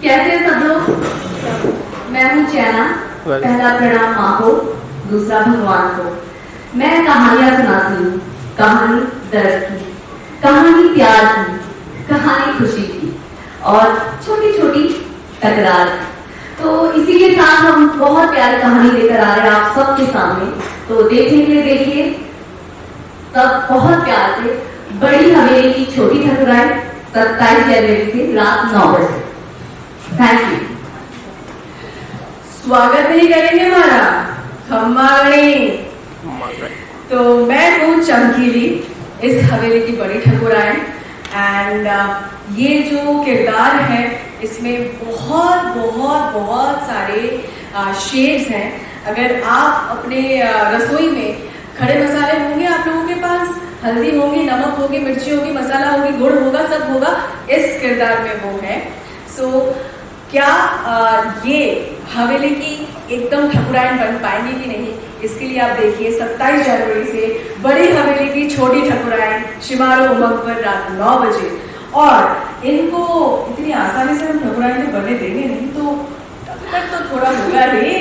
कैसे हैं सब लोग? मैं हूँ चैना। पहला प्रणाम माँ को, दूसरा भगवान को। मैं कहानियां सुनाती हूँ, कहानी दर्द की, कहानी प्यार की, कहानी खुशी की और छोटी छोटी तकरार की। तो इसी के साथ हम बहुत प्यारी कहानी लेकर आ रहे हैं आप सबके सामने। तो देखिए सब बहुत प्यार से। बड़ी हवेली की छोटी ठकुराई, 27 जनवरी से रात 9 बजे। Thank you. स्वागत नहीं करेंगे हमारा हमारे। तो मैं हूँ चमकीली, इस हवेली की बड़ी ठकुराई। एंड ये जो किरदार है इसमें बहुत बहुत बहुत सारे शेड्स हैं। अगर आप अपने रसोई में खड़े मसाले होंगे आप लोगों के पास, हल्दी होगी, नमक होगी, मिर्ची होगी, मसाला होगी, गुड़ होगा, सब होगा, इस किरदार में वो है। सो क्या ये हवेली की एकदम ठकुराइन बन पाएंगे कि नहीं, इसके लिए आप देखिए 27 जनवरी से बड़ी हवेली की छोटी ठकुराइन शिमारो उमंग पर रात 9 बजे। और इनको इतनी आसानी से हम ठकुराइन तो बनने देंगे नहीं, तो तब तक तो थोड़ा होगा रे।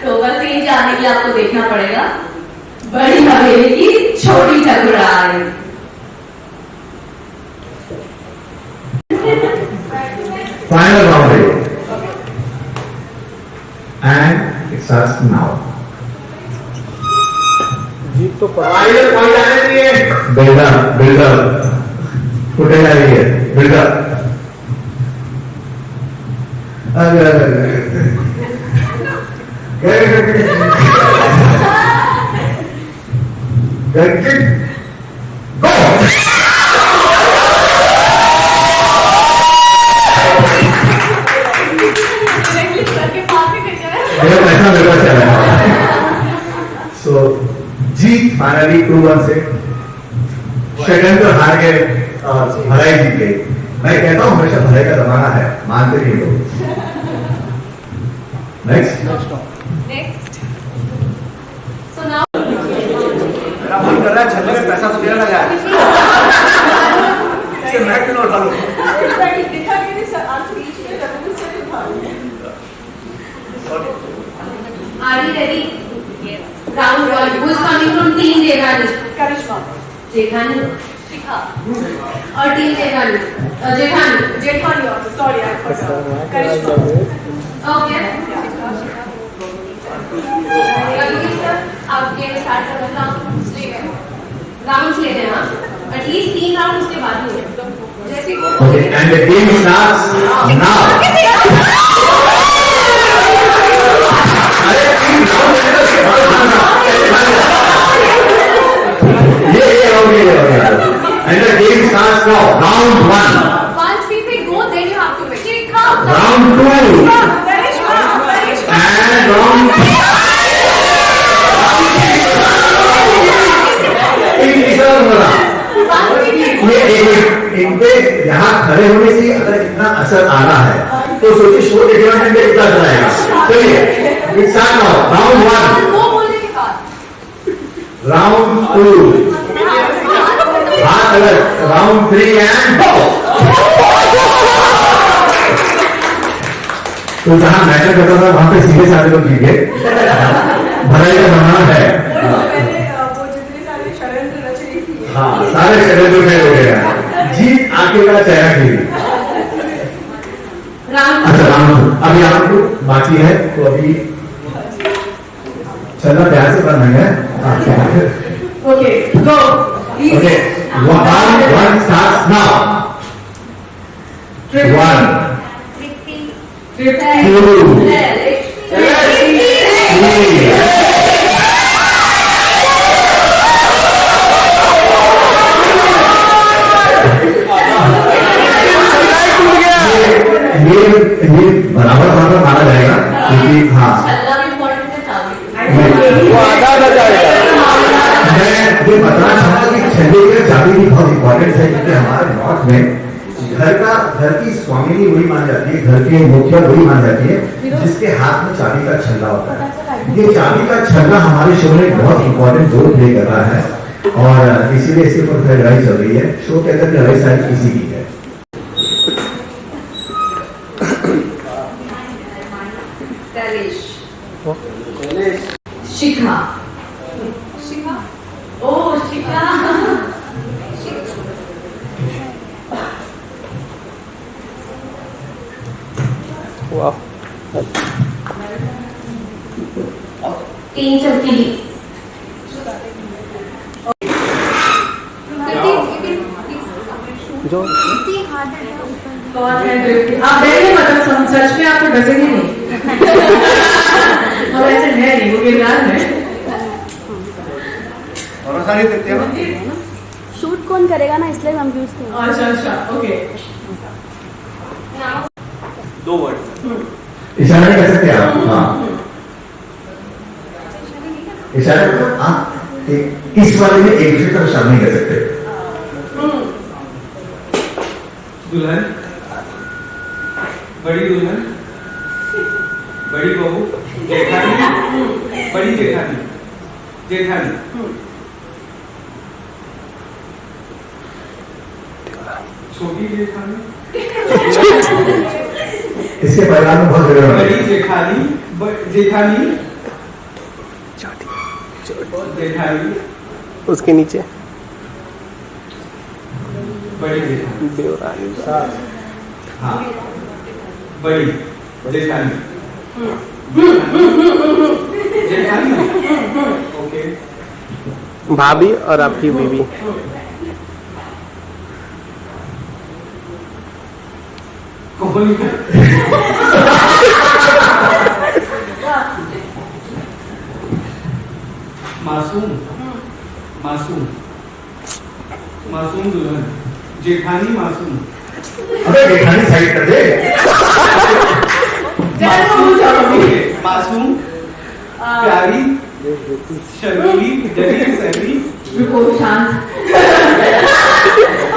तो बस ये जानने के लिए आपको देखना पड़ेगा बड़ी हवेली की छोटी ठकुराइन। Final round and it starts now. जीत तो बिल्डर फुटे जा रही है बिल्डर। So जीत फाइनली 2-1 से षड्यंत्र हार गए और भलाई जीत गई। मैं कहता हूं हमेशा भलाई का जमाना है, मानते नहीं लोग। नेक्स्ट सो नाउ मेरा मन कर रहा है छल्ले में पैसा तो देना लगा है। इसे मैं क्यों उठा लूं? Are you ready? Yes. Round 1. Who is coming from team Jeghani? Karishma, Jeghani. शिखा और टीम जेठानी। जेठानी। जेठानी और sorry I forgot Karishma. Okay. आप गेम स्टार्ट कर रहे हैं। राउंड्स लेते हैं ना, एटलीस्ट 3 राउंड उसके बाद ही होंगे। जैसे Okay, and the game starts now. And the game starts now. Round 1. Once we say go, then you have to wait. Round 2. And round 3. इन पे यहाँ खड़े होने से अगर इतना असर आ रहा है तो सोचिए शो देखना में कितना चलाएगा। चलिए राउंड 1, वो बोलने के बाद राउंड 2, राउंड 3 एंड तो जहां मैटर करता था वहां पे सीधे सारे लोग जीत गए। भलाई का जमाना है। हाँ, सारे षड्यंत्र में हो गया। जीत आके का चेहरा खीरी। अच्छा राउंड अभी आपको बाकी है, तो अभी चलना प्यार से करना है। Okay go. Okay, one starts now. 1 2 3 ये बराबर माना जाएगा क्योंकि हाँ वो आधा हो जाएगा। मैं ये बताना चाहूंगा कि छल्ले की चाबी भी बहुत इंपॉर्टेंट है, क्योंकि हमारे नॉर्थ में घर की स्वामिनी वही मानी जाती है, घर के मुखिया वही मानी जाती है जिसके हाथ में चाबी का छल्ला होता है। ये चाबी का छल्ला हमारे शो में बहुत इंपॉर्टेंट रोल प्ले कर रहा है और इसीलिए इसके ऊपर लड़ाई चल रही है। शो के अंदर लड़ाई शायद इसी की है। शिखा ओ शिखा वाह 3 चमकीली जो कौन है दृष्टि? आप देखिए मतलब सच में आपको डसेंगे नहीं। हम ऐसे है नहीं, वो किरदार है। भरोसा नहीं देते हो? शूट कौन करेगा ना, इसलिए कंफ्यूज थे। अच्छा अच्छा ओके। 2 वर्ड इशारा नहीं कर सकते आप? हाँ इशारा करो आप। इस वाले में एक दूसरे तरफ इशारा नहीं कर सकते। दुल्हन, बड़ी दुल्हन, बड़ी बहू, जेठानी, बड़ी जेठानी, जेठानी, छोटी जेठानी, इसके परिवार में बहुत जगह बड़ी जेठानी, जेठानी, जेठानी, उसके नीचे बड़ी जेठानी, देवरानी हाँ, बड़ी जेठानी, जेठानी, ओके, भाभी और आपकी बीवी। कौन मासूम, मासूम, मासूम दुल्हन, जेठानी मासूम, अबे जेठानी साइड कर दे। मासूम, प्यारी, शर्मीली, डरी, सहमी, रुको शांत।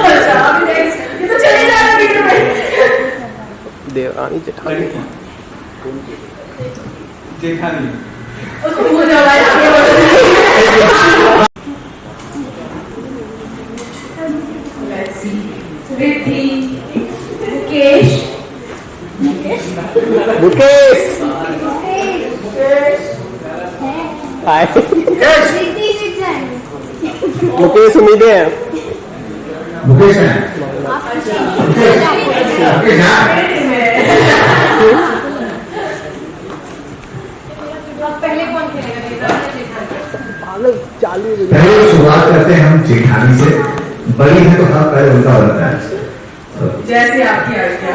अच्छा अभी नेक्स्ट, ये तो चले जा रहा है वीडियो में। देवरानी जेठानी। जेठानी, उसको मुंह जवाब आगे बढ़ो। Let's see. रिद्धि, मुकेश, मुकेश हाय मुकेश उम्मीदें हैं। मुकेश है मुकेश हाँ। चालू पहले शुरुआत करते हैं हम जेठानी से। बड़ी है तो हाँ पहले उनका बनता है। जैसे आपकी आज्ञा।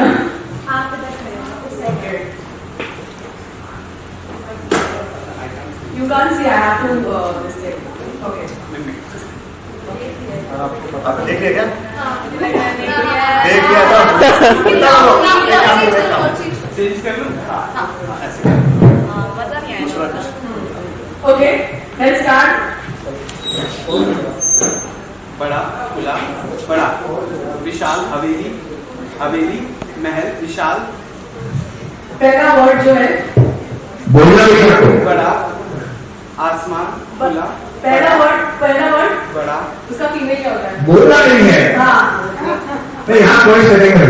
You can't see. I have to this thing. Okay. आप देख रहे क्या? देख लिया था। चेंज कर लूं? Okay. Let's start. बड़ा, खुला, बड़ा, विशाल, हवेली, हवेली, महल, विशाल, पहला वर्ड जो है बोलना भी रखो। बड़ा, आसमान, खुला, पहला वर्ड बड़ा, उसका फीमेल क्या होता है? बोलना नहीं है। हाँ नहीं यहाँ कोई करेंगे।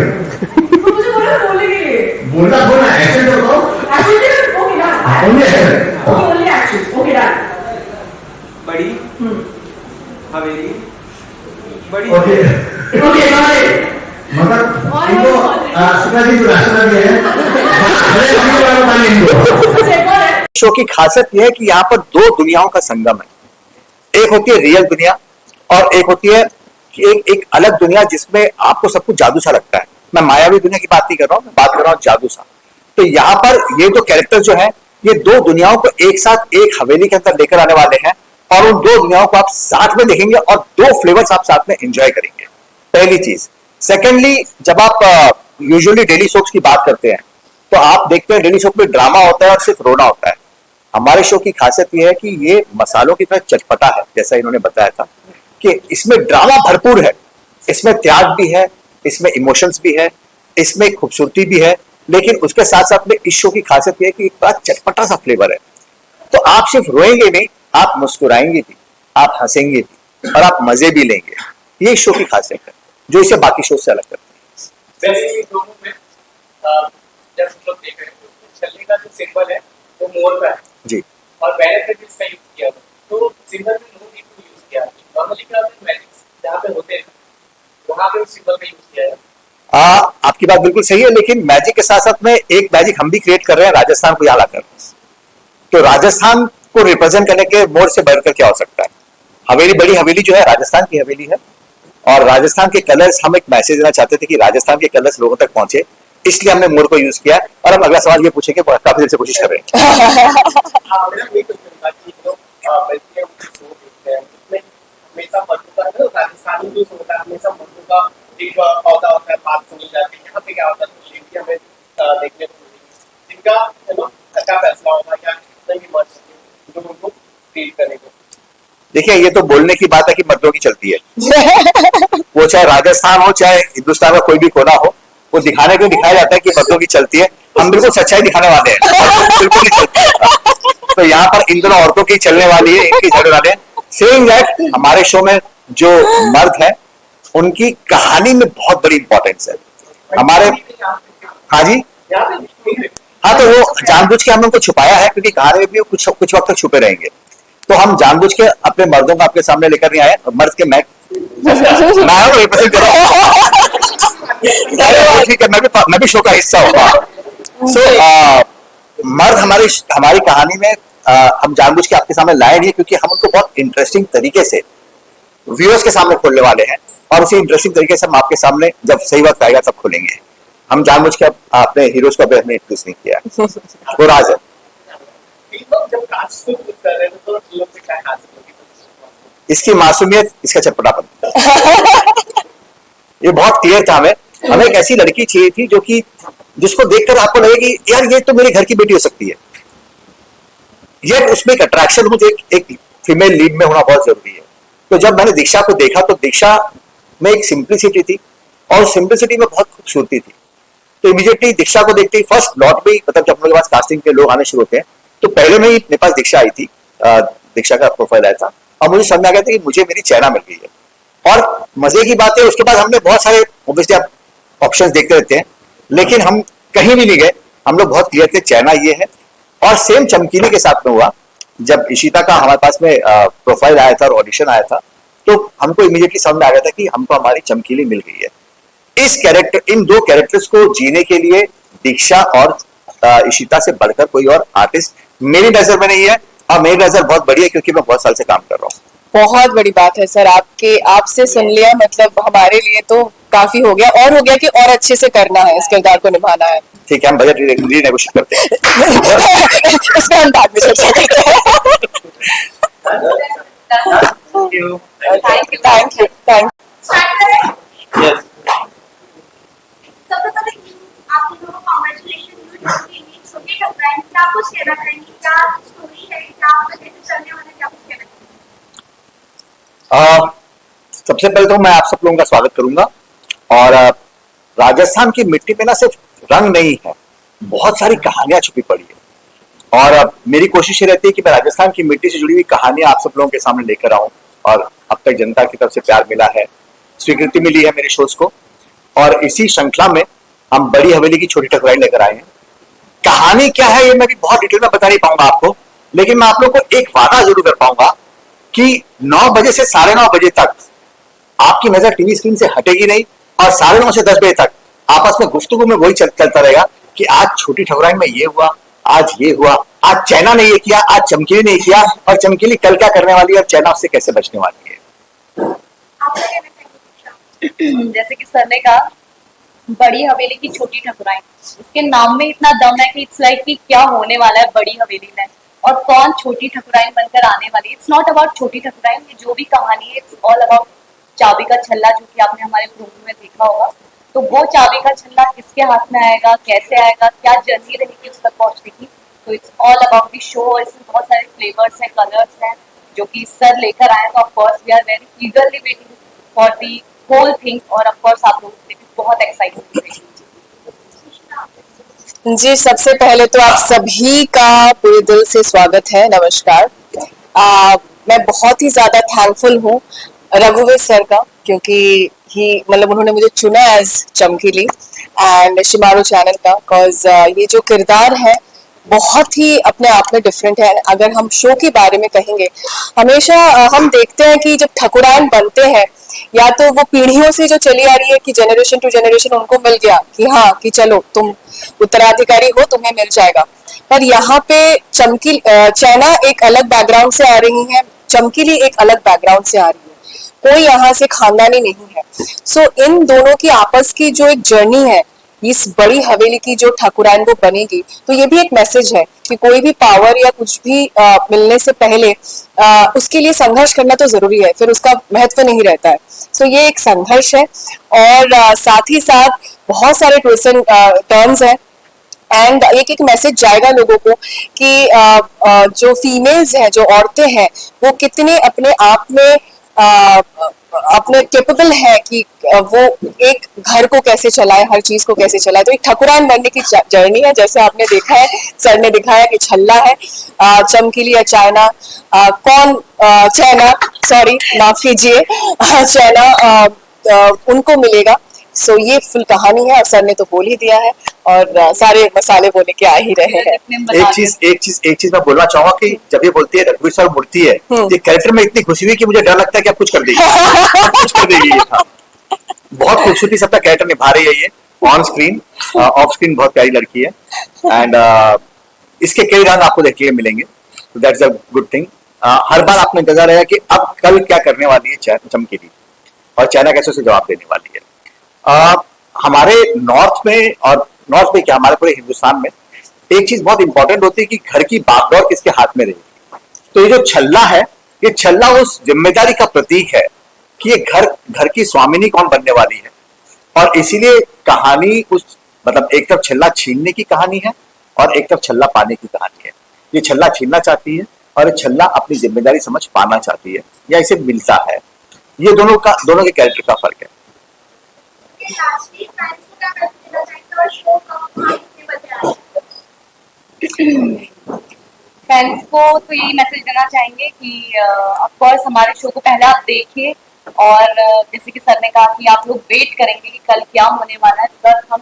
तो मुझे बोला बोलने के लिए। बोलना बोलना ऐसे तो कहो। Actually, okay done. Only action. Okay, only action. Okay done. बड़ी, हवेली, बड़ी, ओके Okay, got it. मतलब इनको शुक्ला जी को रास्ता दिया है। अच्छा, एक और है। शो की खासियत यह है कि यहाँ पर 2 दुनियाओं का संगम है। एक होती है रियल दुनिया और एक होती है कि एक अलग दुनिया जिसमें आपको सब कुछ जादू सा लगता है। मैं मायावी दुनिया की बात नहीं कर रहा हूँ, मैं बात कर रहा हूँ जादू सा। तो यहाँ पर ये 2 कैरेक्टर जो है ये 2 दुनियाओं को एक साथ एक हवेली के अंदर लेकर आने वाले हैं और उन 2 दुनियाओं को आप साथ में देखेंगे और 2 फ्लेवर्स आप साथ में एंजॉय करेंगे। पहली चीज। सेकेंडली, जब आप यूजुअली डेली सोप्स की बात करते हैं तो आप देखते हैं डेली सोप में ड्रामा होता है और सिर्फ रोना होता है। हमारे शो की खासियत यह है कि ये मसालों की तरह चटपटा है, जैसा इन्होंने बताया था कि इसमें ड्रामा भरपूर है, इसमें त्याग भी है, इसमें इमोशंस भी है, इसमें खूबसूरती भी है, लेकिन उसके साथ साथ में इस शो की खासियत यह है कि एक बड़ा चटपटा सा फ्लेवर है। तो आप सिर्फ रोएंगे नहीं, आप मुस्कुराएंगे भी, आप हंसेंगे भी और आप मजे भी लेंगे। ये इस शो की खासियत है जो इसे बाकी शो से अलग करती है। वैसे ये दोनों में जब हम लोग देख रहे हैं तो छल्ले का जो सिंबल है वो मोर का है जी। और बेनिफिट इसका यूज किया हुआ। तो सिंबल में नो नीड टू यूज किया। नॉर्मली क्या होता है मैजिक जहाँ पे होते हैं वहाँ पे सिंबल का यूज किया है। आपकी बात बिल्कुल सही है, लेकिन मैजिक के साथ साथ में एक मैजिक हम भी क्रिएट कर रहे हैं राजस्थान को यहाँ लाकर। तो राजस्थान को रिप्रेजेंट करने के मोर से बढ़कर क्या हो सकता है। हवेली, बड़ी हवेली जो है राजस्थान की हवेली है, और राजस्थान के कलर्स, हम एक मैसेज देना चाहते थे कि राजस्थान के कलर्स लोगों तक पहुंचे, इसलिए हमने मोर को यूज किया। और हम अगला सवाल ये पूछेंगे, काफी देर से कोशिश कर रहे हैं। हाँ, मेरा ये क्वेश्चन था कि जो बल्कि हम शो देखते हैं उसमें हमेशा मर्दों का जो राजस्थानी जो शो होता है हमेशा मर्दों का एक पौधा होता है, बात सुनी जाती है। यहाँ पे क्या होता है तो लेडी हमें देखने को मिलेगी जिनका क्या फैसला होगा या कितने भी मर्द जो उनको फील करेंगे। देखिए, ये तो बोलने की बात है कि मर्दों की चलती है। वो चाहे राजस्थान हो चाहे हिंदुस्तान का कोई भी कोना हो, वो दिखाने को दिखाया जाता है कि मर्दों की चलती है। हम बिल्कुल सच्चाई दिखाने वाले हैं, बिल्कुल नहीं चलती है। तो यहाँ पर इन दोनों औरतों की चलने वाली है, इनकी चलने वाले हैं। सेइंग दैट, हमारे शो में जो मर्द है उनकी कहानी में बहुत बड़ी इंपॉर्टेंस है हमारे। हाँ जी, हाँ, तो वो जानबूझ के हमने उनको छुपाया है, क्योंकि कहानी में भी कुछ वक्त तक छुपे रहेंगे। तो हम जानबूझ के अपने मर्दों को आपके सामने लेकर नहीं आए। मर्द के मैं रिप्रेजेंट कर रहा हूं। ठीक है, मैं भी शो का हिस्सा होगा। मर्द हमारी कहानी में हम जानबूझ के आपके सामने लाए नहीं, क्योंकि हम उनको बहुत इंटरेस्टिंग तरीके से व्यूअर्स के सामने खोलने वाले हैं, और उसी इंटरेस्टिंग तरीके से हम आपके सामने जब सही वक्त आएगा तब खोलेंगे। हम जानबूझ के अपने हीरोज को अभी हमने इंट्रोड्यूस नहीं किया, वो राज है। इसकी मासूमियत, इसका चटपटापन। ये बहुत क्लियर था। हमें एक ऐसी लड़की चाहिए थी जो कि जिसको देखकर आपको लगे कि यार ये तो मेरे घर की बेटी हो सकती है। ये उसमें एक अट्रैक्शन हो, जो एक फीमेल लीड में होना बहुत जरूरी है। तो जब मैंने दीक्षा को देखा तो दीक्षा में एक सिंप्लिसिटी थी, और सिंप्लिसिटी में बहुत खूबसूरती थी। तो इमीडिएटली दीक्षा को देखते ही फर्स्ट लॉट में, मतलब जब हम लोग के पास कास्टिंग के लोग आने शुरू होते हैं, तो पहले में ही मेरे पास दीक्षा आई थी, दीक्षा का प्रोफाइल आया था, और मुझे समझ आ गया था कि मुझे मेरी चैना मिल गई है। और मजे की बात है, उसके बाद हमने बहुत सारे ऑब्वियसली आप ऑप्शंस देखते रहते हैं, लेकिन हम कहीं भी नहीं गए। हम लोग बहुत क्लियर थे, चैना ये है। और सेम चमकीली के साथ में हुआ, जब इशिता का हमारे पास में प्रोफाइल आया था और ऑडिशन आया था, तो हमको इमीडिएटली समझ में आ गया था कि हमको हमारी चमकीली मिल गई है। इन दो कैरेक्टर्स को जीने के लिए दीक्षा और इशिता से बढ़कर कोई और आर्टिस्ट मेरी नजर में नहीं है, और मेरी नजर बहुत बड़ी है, क्योंकि मैं बहुत साल से काम कर रहा हूँ। बहुत बड़ी बात है सर, आपसे सुन लिया, मतलब हमारे लिए तो काफी हो गया, और हो गया कि और अच्छे से करना है, इस किरदार को निभाना है। ठीक है, हम बजट रीनेगोशिएट करते हैं। इसमें हम बाद में चर्चा करते हैं। Thank you. सबसे पहले आप लोगों को कांग्रेचुलेशन, छोटी टकराई, क्या कुछ कहना चाहेंगे, क्या स्टोरी है, क्या आगे चलने वाला, क्या कुछ कहना चाहेंगे? सबसे पहले तो मैं आप सब लोगों का स्वागत करूंगा। और राजस्थान की मिट्टी पे ना सिर्फ रंग नहीं है, बहुत सारी कहानियां छुपी पड़ी है। और मेरी कोशिश ये रहती है कि मैं राजस्थान की मिट्टी से जुड़ी हुई कहानियां आप सब लोगों के सामने लेकर आऊं। और अब तक जनता की तरफ से प्यार मिला है, स्वीकृति मिली है मेरे शोज को, और इसी श्रृंखला में हम बड़ी हवेली की छोटी ठकुराई लेकर आए हैं। कहानी क्या है ये मैं भी बहुत डिटेल में बता नहीं पाऊंगा आपको, लेकिन मैं आप लोगों को एक वादा जरूर कर पाऊंगा कि 9 बजे से 9:30 बजे तक आपकी नजर टीवी स्क्रीन से हटेगी नहीं, और 9:30 से 10 बजे तक आपस में गुफ्तगू में वही चलता रहेगा कि आज छोटी ठकुराई में ये हुआ, आज ये हुआ, आज चैना ने ये किया, आज चमकीली ने ये किया, और चमकीली कल क्या करने वाली है, और चैना उससे कैसे बचने वाली है। जैसे कि सर ने कहा, बड़ी हवेली की छोटी ठकुराई, इसके नाम में इतना दम है कि इट्स लाइक कि क्या होने वाला है बड़ी हवेली में, और कौन छोटी ठकुराई बनकर आने वाली। इट्स नॉट अबाउट छोटी ठकुराई, ये जो भी कहानी है इट्स ऑल अबाउट चाबी का छल्ला, जो कि आपने हमारे प्रोग्राम में देखा होगा। तो वो चाबी का छल्ला किसके हाथ में आएगा, कैसे आएगा, क्या जर्नी रहेगी उस तक पहुंचने की, तो it's all about the show. इसमें बहुत सारे फ्लेवर्स हैं, कलर्स हैं, जो कि सर लेकर आए। तो of course we are very eagerly waiting for the whole thing, और ऑफ कोर्स आप लोगों के लिए बहुत एक्साइटेड हैं। जी, सबसे पहले तो आप सभी का पूरे दिल से स्वागत है, नमस्कार। मैं बहुत ही ज्यादा थैंकफुल हूँ रघुवीर सर का, क्योंकि मतलब उन्होंने मुझे चुना एज चमकीली, एंड शिमारू चैनल का, बिकॉज ये जो किरदार है बहुत ही अपने आप में डिफरेंट है। अगर हम शो के बारे में कहेंगे, हमेशा हम देखते हैं कि जब ठकुराइन बनते हैं, या तो वो पीढ़ियों से जो चली आ रही है कि जनरेशन टू जनरेशन उनको मिल गया कि हाँ कि चलो तुम उत्तराधिकारी हो, तुम्हें मिल जाएगा। पर यहाँ पे चैना एक अलग बैकग्राउंड से आ रही है, चमकीली एक अलग बैकग्राउंड से आ रही है, कोई यहाँ से खानदानी नहीं है। सो इन दोनों की आपस की जो एक जर्नी है, इस बड़ी हवेली की जो ठाकुराइन वो बनेगी, तो ये भी एक मैसेज है कि कोई भी पावर या कुछ भी मिलने से पहले उसके लिए संघर्ष करना तो जरूरी है, फिर उसका महत्व नहीं रहता है। सो ये एक संघर्ष है, और साथ ही साथ बहुत सारे ट्विस्ट एंड टर्न्स हैं, एंड एक मैसेज जाएगा लोगों को कि जो फीमेल्स हैं, जो औरतें हैं, वो कितने अपने आप में अपने कैपेबल है कि वो एक घर को कैसे चलाए, हर चीज को कैसे चलाए। तो एक ठकुराइन बनने की जर्नी है, जैसे आपने देखा है, सर ने दिखाया कि छल्ला है, चमकीली या चाइना, चैना, सॉरी माफ कीजिए, चैना उनको मिलेगा। सो ये फुल कहानी है, और सर ने तो बोल ही दिया है, और सारे मसाले बोले के आ ही रहे हैं। एक चीज मैं बोलना चाहूंगा कि जब ये बोलती है रघुवीर सर मूर्ति है, ये कैरेक्टर में इतनी खुशी हुई कि मुझे डर लगता है कि अब कुछ कर देगी, कुछ कर देगी। बहुत खूबसूरती से अपना कैरेक्टर निभा रही है ये, ऑन स्क्रीन, ऑफ स्क्रीन बहुत प्यारी लड़की है, एंड इसके कई रंग आपको देखने को मिलेंगे, तो दैट्स अ गुड थिंग। हर बार आपने इंतजार रहेगा कि अब कल क्या करने वाली है चमकीली, और चाइना कैसे उसे जवाब देने वाली है। हमारे नॉर्थ में, और नॉर्थ में क्या, हमारे पूरे हिंदुस्तान में एक चीज बहुत इंपॉर्टेंट होती है कि घर की बागडोर किसके हाथ में रहेगी। तो ये जो छल्ला है, ये छल्ला उस जिम्मेदारी का प्रतीक है कि ये घर की स्वामिनी कौन बनने वाली है, और इसीलिए कहानी मतलब एक तरफ छल्ला छीनने की कहानी है, और एक तरफ छल्ला पाने की कहानी है। ये छल्ला छीनना चाहती है, और ये छल्ला अपनी जिम्मेदारी समझ पाना चाहती है, या इसे मिलता है। ये दोनों के कैरेक्टर का फर्क है। फैंस को तो यही मैसेज देना चाहेंगे कि ऑफ कोर्स हमारे शो को पहले आप देखिए, और जैसे कि सर ने कहा कि आप लोग वेट करेंगे कि कल क्या होने वाला है। बस हम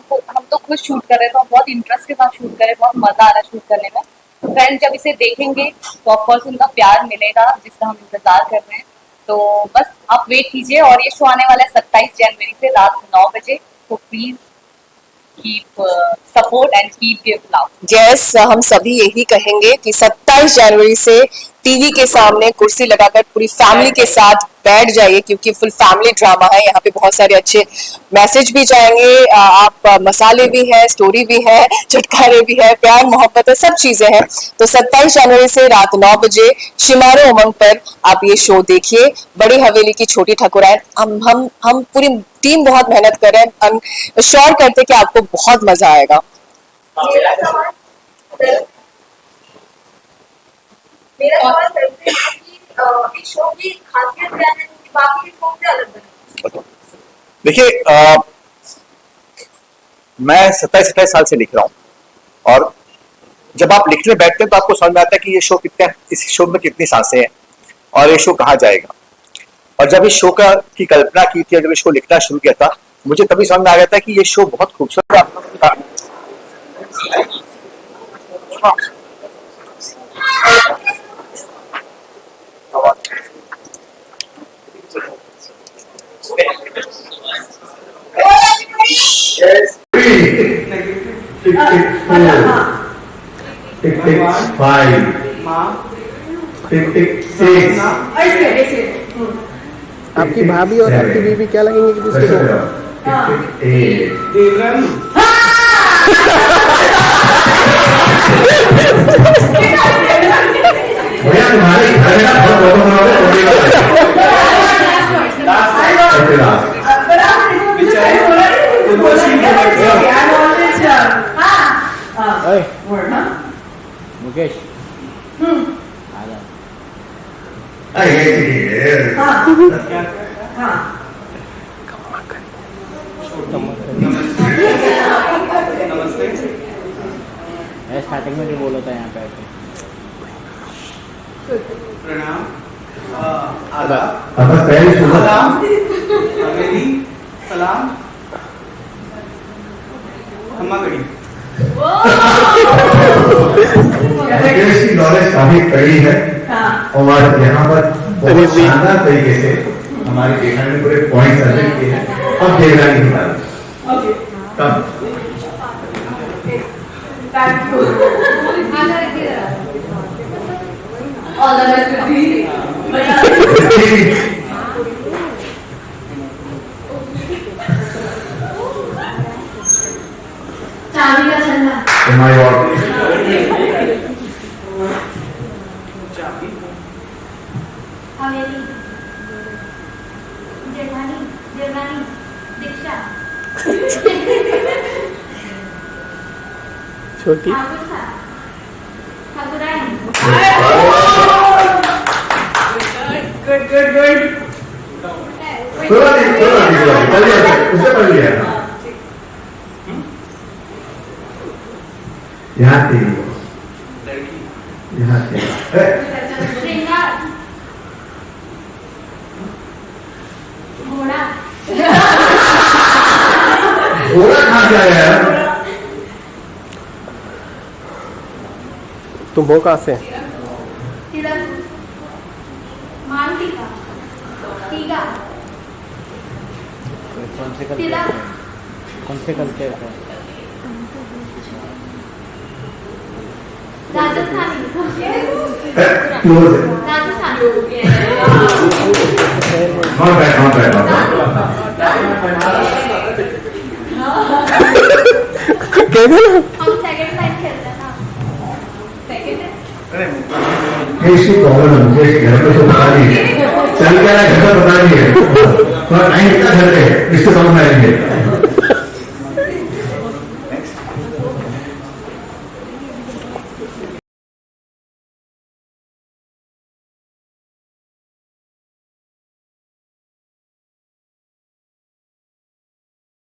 तो खुद शूट कर रहे थे, बहुत इंटरेस्ट के साथ शूट कर रहे, बहुत मजा आ रहा है शूट करने में। फ्रेंड्स जब इसे देखेंगे तो ऑफ कोर्स उनका प्यार मिलेगा, जिसका हम इंतजार कर रहे हैं। तो बस आप वेट कीजिए, और ये शो आने वाला है 27 जनवरी से रात 9 बजे। तो please keep support and keep give love. Yes, हम सभी यही कहेंगे कि 27 जनवरी से टीवी के सामने कुर्सी लगाकर पूरी फैमिली के साथ बैठ जाइए, क्योंकि फुल फैमिली ड्रामा है। यहाँ पे बहुत सारे अच्छे मैसेज भी जाएंगे, आप मसाले भी है, स्टोरी भी है, चटकारे भी है, प्यार मोहब्बत है, सब चीजें हैं। तो 27 जनवरी से रात 9 बजे शिमारो उमंग पर आप ये शो देखिए, बड़ी हवेली की छोटी ठाकुराइन। हम पूरी टीम बहुत मेहनत कर रहे हैं, हम श्योर करते कि आपको बहुत मजा आएगा। मेरा सवाल है कि इस शो की खासियत क्या है कि बाकी शो से अलग है? देखिए, मैं 27 साल से लिख रहा हूँ, और जब आप लिखने बैठते हैं तो आपको समझ में आता है कि इस शो में कितनी सांसें हैं, और ये शो कहाँ जाएगा। और जब इस शो की कल्पना की थी, जब इस शो लिखना शुरू किया था, मुझे तभी समझ में आ गया था कि ये शो बहुत खूबसूरत था। आपकी भाभी और आपकी बीवी क्या लगेंगे एक दूसरे को? भैया तुम्हारे घर में मुकेश नमस्ते। स्टार्टिंग में जो बोला था यहाँ पे प्रणाम। सलाम हवेली सलाम खम्मा गड़ी। एजुकेशन की नॉलेज काफी कड़ी है और यहाँ पर बहुत शानदार तरीके से हमारी देखने में पूरे पॉइंट सर्वे किए हैं और देवरानी की बात कम thank you all the best चाबी का छल्ला तुम्हारी और हवेली जेठानी देवरानी दीक्षा छोटी ठाकुर साहब ठाकुराइन गुड गुड गुड उससे पढ़ लिया यहाँ थी यहाँ थी श्रृंगार घोड़ा घोड़ा कहाँ से आया है तुम हो कहाँ से? तिलक मान टीका टीका कौन से तिलक कल्चर है? राजस्थानी क्लोज है Rajasthani not bad not bad not कह दे ना। हम सेकंड टाइम खेलते हैं ना सेकंड ये इसकी प्रॉब्लम है मुझे इसके घर में तो बता नहीं है चल क्या है घर में बता नहीं है थोड़ा टाइम कितना घर पे इसको समझ में आएंगे